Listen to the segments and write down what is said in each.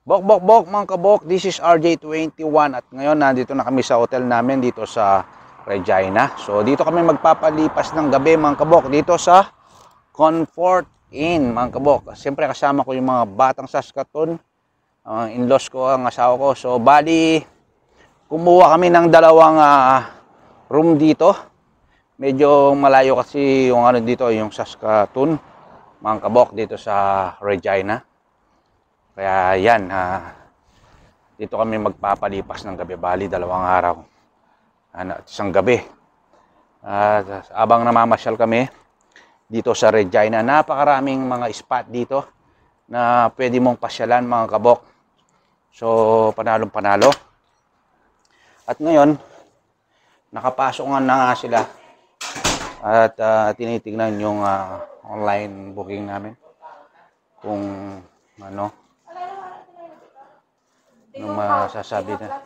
Bok, bok, bok, mga kabok, this is RJ21 at ngayon nandito na kami sa hotel namin dito sa Regina. So dito kami magpapalipas ng gabi mga kabok dito sa Comfort Inn mga kabok. Siyempre kasama ko yung mga batang Saskatoon, in-laws ko, ang asawa ko. So bali, kumuha kami ng dalawang room dito. Medyo malayo kasi yung ano dito, yung Saskatoon mga kabok dito sa Regina. Kaya yan, dito kami magpapalipas ng gabi. Bali, 2 araw. Isang gabi. Abang namamasyal kami dito sa Regina, napakaraming mga spot dito na pwede mong pasyalan mga kabok. So, panalong panalo. At ngayon, nakapasok na nga sila. At tinitignan yung online booking namin. Kung ano, nung masasabi na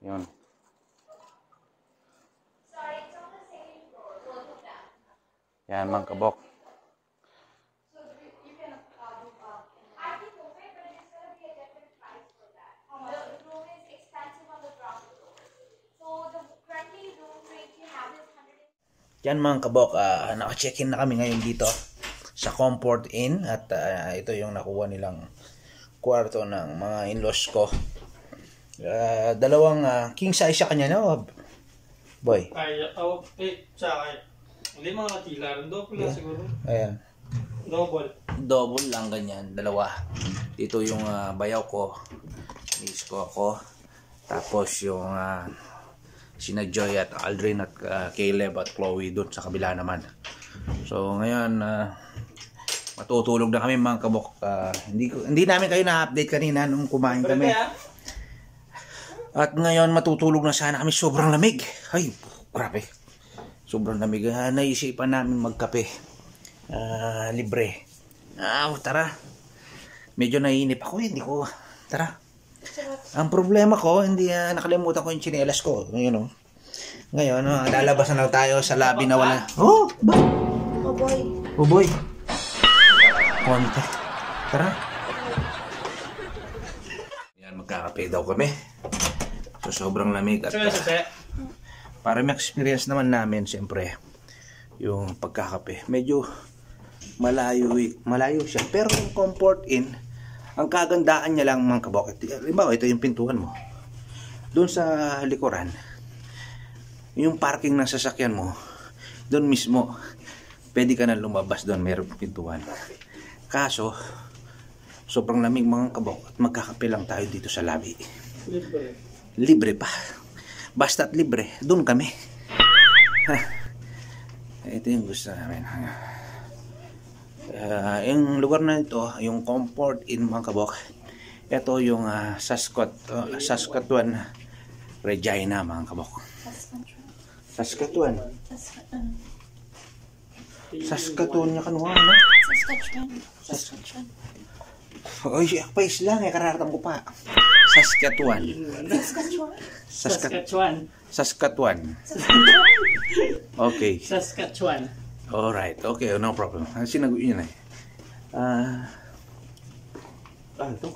yun. Yan mga kabok. Yan mga kabok, naka-check-in na kami ngayon dito sa Comfort Inn at ito yung nakuha nilang kwarto ng mga in-laws ko. Dalawang king size sa kanya, no? Boy. Ay, tsaka 5 katila. Double lang siguro. Ayan. Double lang ganyan, 2. Dito yung bayaw ko, miss ko ako. Tapos yung sina Joy at Aldrin at Caleb at Chloe doon sa kabila naman. So ngayon, matutulog na kami mga kabok. Hindi namin kayo na-update kanina nung kumain kami. At ngayon matutulog na sana kami. Sobrang lamig. Ay, grabe. Sobrang lamig. Naisipan namin magkape. Libre. Tara. Medyo naiinip ako. Hindi ko. Tara. Ang problema ko, hindi nakalimutan ko yung tsinelas ko. Ngayon, lalabas na tayo sa lobby na wala. Oh, boy. Oh, boy. Oh, boy. Konti. Tara. Yan, magkakape daw kami. So, sobrang lamig at para may experience naman namin, siyempre, yung pagkakape. Medyo malayo siya. Pero yung Comfort Inn, ang kagandaan niya lang mga kabok. Halimbawa, ito yung pintuan mo. Doon sa likuran, yung parking ng sasakyan mo, doon mismo, pwede ka na lumabas doon, mayroong pintuan. Kaso, sobrang lamig mga kabok at magkakape lang tayo dito sa lobby. Libre pa. Basta't libre, doon kami. Ito yung gusto namin. Yung lugar na ito, yung Comfort Inn mga kabok, ito yung Saskatoon Regina mga kabok. Saskatoon. Saskatoon niya kanuha, no? Saskatchewan. Oy, pais lang kararating ko pa. Saskatchewan. Okay. Saskatchewan. Alright, okay, no problem. Sinagot yun eh. Ito.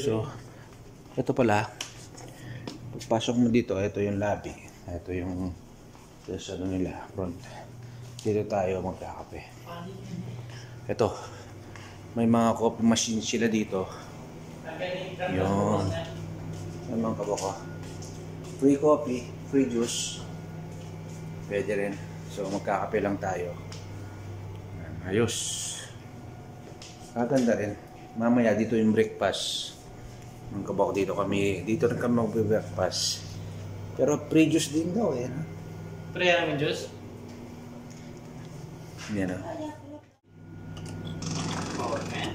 So, ito pala. Pagpasok mo dito, ito yung lobby. Ito yung ano nila, front. Dito tayo magkakape. Ito. May mga coffee machine sila dito. Yun. May mga kaboko. Free coffee, free juice. Pwede rin. So magkakape lang tayo. Ayos. Kaganda rin. Mamaya dito yung breakfast. Mga kaboko dito rin kami mag-breakfast. Pero free juice din daw eh. Free namin juice? Yan o.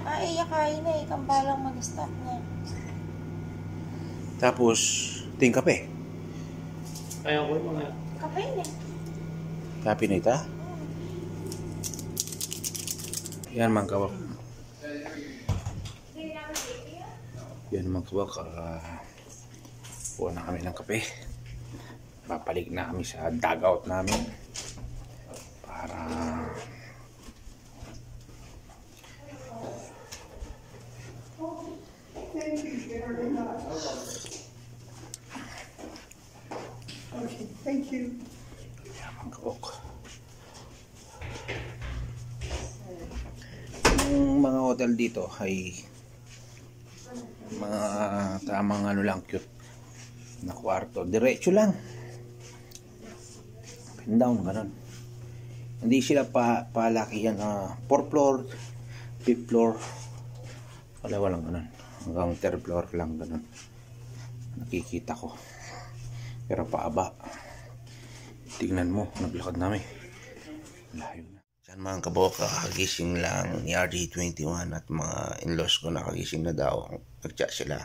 Ay, kain na eh. Kampalang mag-stop na. Tapos, ting kape. Ayaw ko yung mga... Kape na. Kape na ita? Yan mga kabak. Yan mga kabak. Kuha na kami ng kape. Papalig na kami sa dugout namin. Para Okay, thank you. Yan mga kabok. Yung mga hotel dito ay mga tamang ano lang, cute na kwarto. Diretso lang. Up and down, ganun. Hindi sila palakihan na 4th floor, 5th floor. Walang ganun. Hanggang 3rd floor lang ganun. Nakikita ko. Pero paaba. Tignan mo, naglakad namin. Layo na. Diyan mga kabok, kakagising lang ni RJ21 at mga in-laws ko nakagising na daw. Nag-chat sila.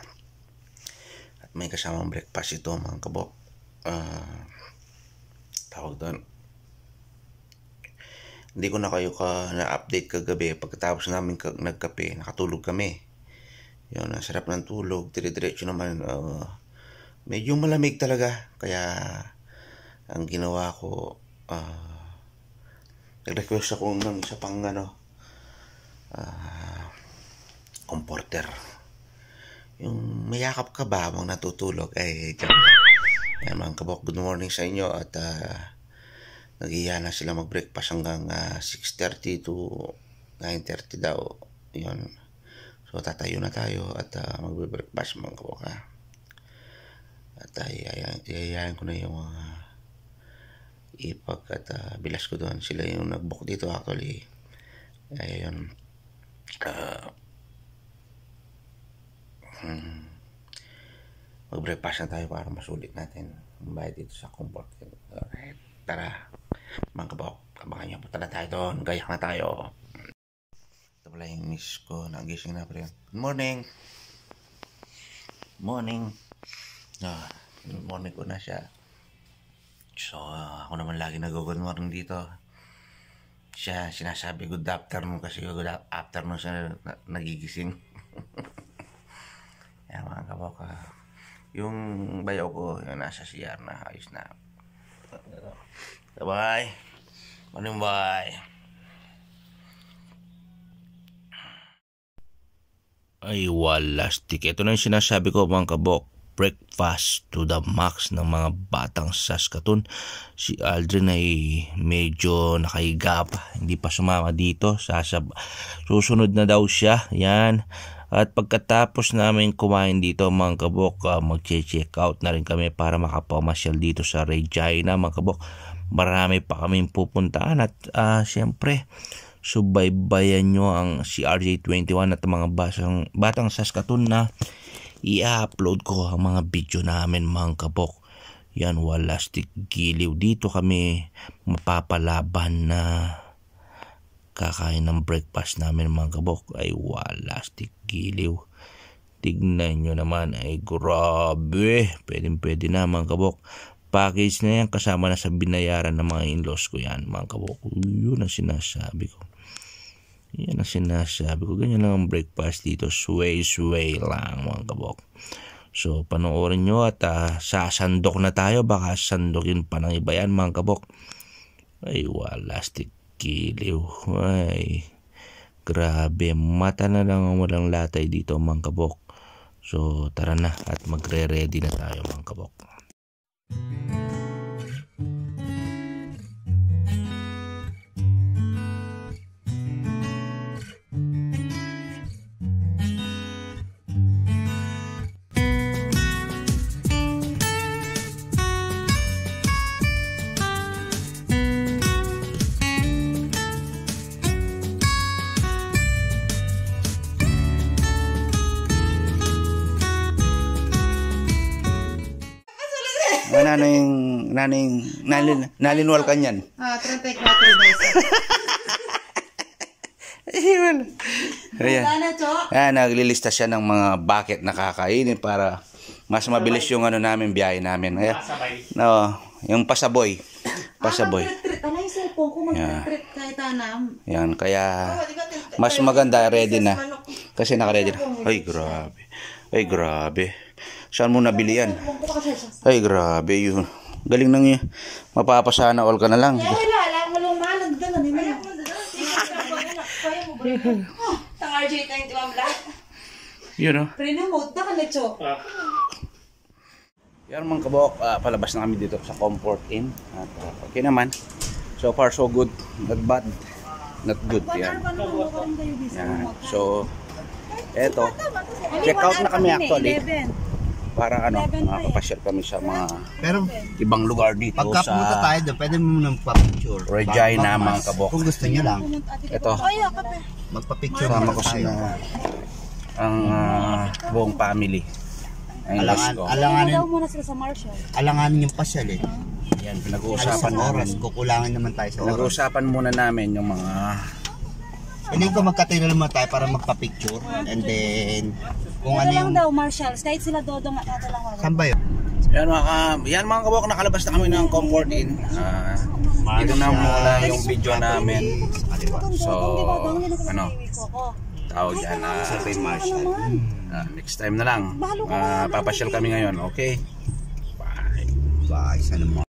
At may kasamang breakfast ito mga kabok. Tawag doon. Hindi ko na kayo na-update kagabi. Pagkatapos namin nagkape, nakatulog kami. Yun, ang sarap ng tulog. Dire-diretso naman. Medyo malamig talaga. Kaya, ang ginawa ko, nag-request ako ng isa pang comforter. Yung mayakap ka ba habang natutulog? Ay, yan mga kabok, good morning sa inyo. At nag-iya na sila mag-breakfast hanggang 6:30 to 9:30 daw. Yun. So, tatayo na tayo at mag-breakfast mga kabok ha. At iayayain ko na yung mga ipag at bilas ko doon. Sila yung nag-book dito actually. Ayun. Mag-breakfast na tayo para masulit natin ang bayad dito sa comfort. Alright. Tara. Mga kabok. Abangan nyo. Punta na tayo doon. Gayak na tayo. Ito pala yung miss ko. Nagising na pa rin. Good morning. Morning. Good morning ko na siya. So, ako naman lagi nag-good morning dito. Siya, sinasabi good afternoon kasi good afternoon siya nagigising. Yan mga kabok. Yung bayaw ko, yung nasa CR na ayos na. Bye. Morning, bye. Ay, walastik. Ito na yung sinasabi ko mga kabok. Breakfast to the max ng mga batang Saskatoon. Si Aldrin ay medyo nakahiga pa. Hindi pa sumama dito. Susunod na daw siya. Yan. At pagkatapos namin kumain dito mga kabok, mag-check out na rin kami para makapamasyal dito sa Regina mga kabok. Marami pa kaming pupuntaan at syempre subaybayan nyo ang si RJ21 at mga batang Saskatoon na i-upload ko ang mga video namin mga kabok. Yan, walastik giliw. Dito kami mapapalaban na kakain ng breakfast namin mga kabok. Ay walastik giliw. Tignan nyo naman. Ay grabe. Pwede na mga kabok. Package na yan kasama na sa binayaran ng mga in-laws ko yan mga kabok. Yun ang sinasabi ko. Yan ang sinasabi ko. Ganyan lang ang breakfast dito. Sway lang mga kabok. So panoorin nyo at sasandok na tayo. Baka sandokin pa ng iba yan mga kabok. Ay walastik giliw. Ay grabe. Mata na lang ang walang latay dito mga kabok. So tara na at magre-ready na tayo mga kabok. Nalinwal ka niyan. 34 meses. Ayan. Ayan, naglilista siya ng mga bucket na kakainin para mas mabilis yung namin, biyahe namin. Ayan. No, yung pasaboy. Pasaboy. Ano yung cellphone ko? Mag-trip kahit anam. Yan, kaya mas maganda, ready na. Kasi naka-ready na. Ay, grabe. Ay, grabe. Saan mo nabili yan? Ay, grabe yun. Galing nang yun. Mapapasana all ka na lang. Wala, alam mo lang malag doon. Ano yun? Tang RJ21 black. Yun, oh. Pre-remote na ka na, Cho. Ah, Yan mga kabok, palabas na kami dito sa Comfort Inn. At okay naman. So far so good. Not bad. Not good. Yan. Yan. So, eto. Check out na kami actually. Para ano, makapasyal kami sa mga Pero ibang lugar dito pagka pumunta sa tayo doon, pwede mo nang magpa-picture. Regina, Bago mga mas. kabok. Kung gusto nyo lang, Ito, magpa-picture sama muna ko tayo. sa ang buong family. Ayun, let's go. Alanganin, muna sila sa Marshall. alanganin yung pasyal eh. Yan, Usapan pinag-uusapan oras, namin. kukulangin naman tayo sa oras. Pinag-uusapan muna namin yung mga Hindi ko magkatira naman tayo para magpa-picture. And then, kung ano yung... daw, Marshall. Kahit sila Dodong at ito lang wala. Saan ba yun? yan mga kabok, nakalabas na kami ng Comfort Inn. Dito na muna yung video namin. So, ano, tawag yan. Next time na lang. Papasyal kami ngayon, okay? Bye. Bye, sana mo.